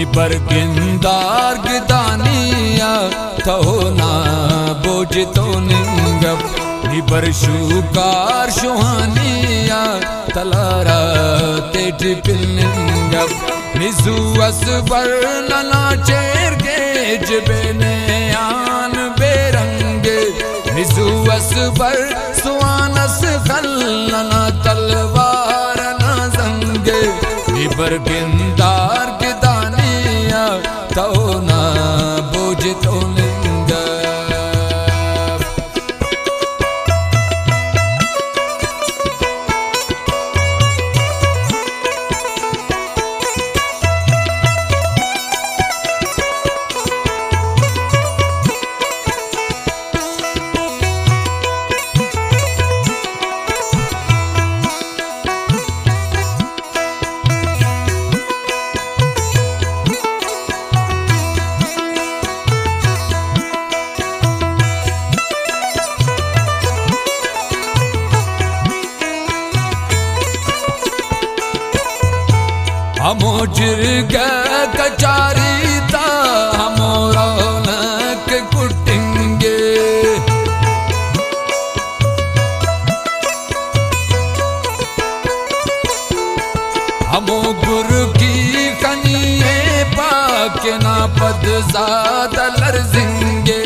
बरगिंदार गिदानिया तो ना बोझ तो निंगप बरशुकार शुहानिया तलारा तेज पिलनिंगप निजु असबर नला चेर के जबेने आन बेरंगे निजु असबर सुआनस खल नला तलवार न जंगे बरगिंदार तो ना बोझ तो लिंगा हमो जिरगा कचारी ता हमो रौनक कुटेंगे हमो गुरु की कनिए पाके ना पद ज़्यादा लर्जिंगे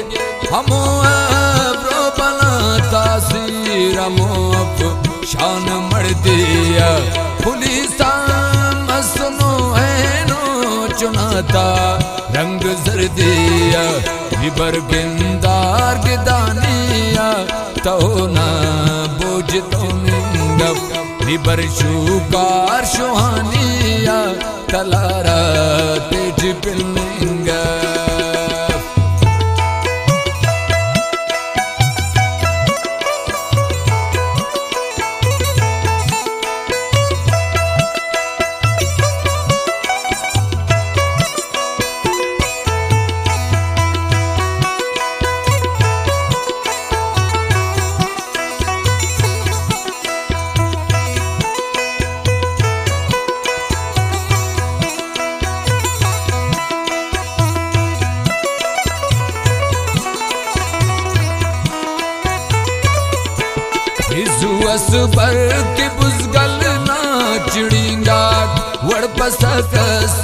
हमो अब्रो बना तासीर हमो अब शान मर दिया पुलिस सुनो है नो चुनाता रंग जर्दिया बरगिंदार गिदानिया तो ना बोझ तो निंगप बरशुकार शुहानिया तलारा तेज पिलनिंगा असबर के बुजगल ना चिड़िंगा वड़ पसकस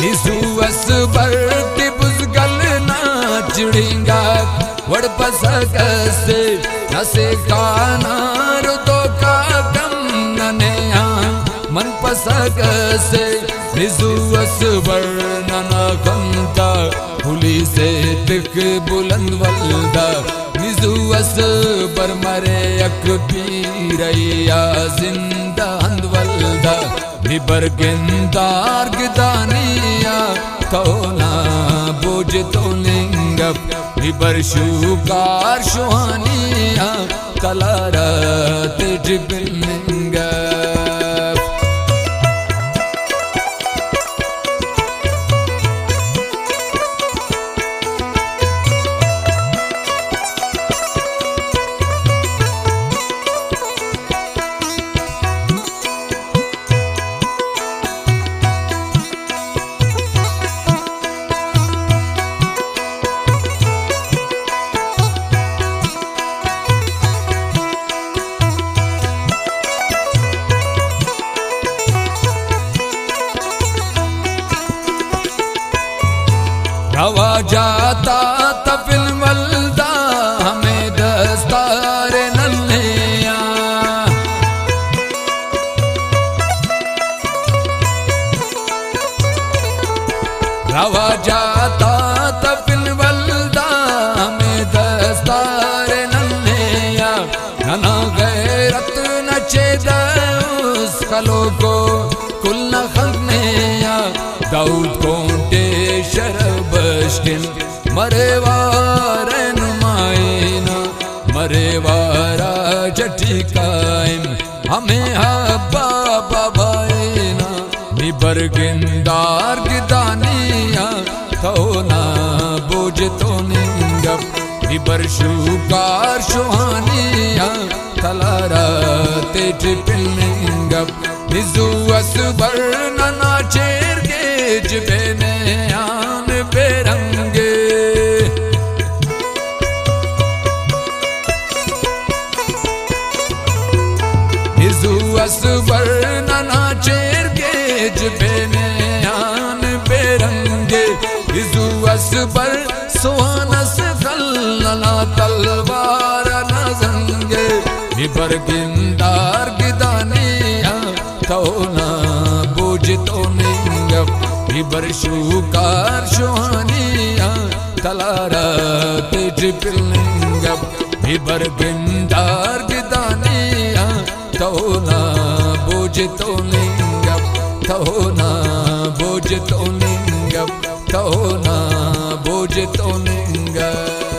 निसु असबर के बुजगल ना चिड़िंगा वड़ पसकस नसे काना रुतो का कम ननेया मन पसकस निसु असबर नना कंता हुली से तिक बुलंद वल्दा निजु असबर मरे अक पीरैया जिंदा हंद वल्दा बरगिंदार गिदानिया तो ना बोझ तो लिंगप बरशुकार शुहानिया तलारा तेज बिलनिंगा रवा जाता तफिल वल्दा हमें दस्तार नन्हेया रवा जाता तफिल वल्दा हमें दस्तार नन्हेया नना गैरत नचे उस खलो को कुल न खगनेया दाऊद कोंटे शरबश्किन मरेवारन मायना मरेवारा जटी कायम हमें हब्बा बाबायना बरगिंदार गिदानिया तो ना बोझ तो निंगप बरशुकार शुहानिया talara teji pilningap nizu asbar nana cherge jibene an berange nizu asbar nana cherge jibene an berange nizu asbar soanas khallala talwar nazange mibar gindar gidaniya tauna bujto ningap mibar shukar shuhaniya talara tej pilningap mibar gindar gidaniya tauna bujto ningap tauna bujto ningap tauna bujto ningap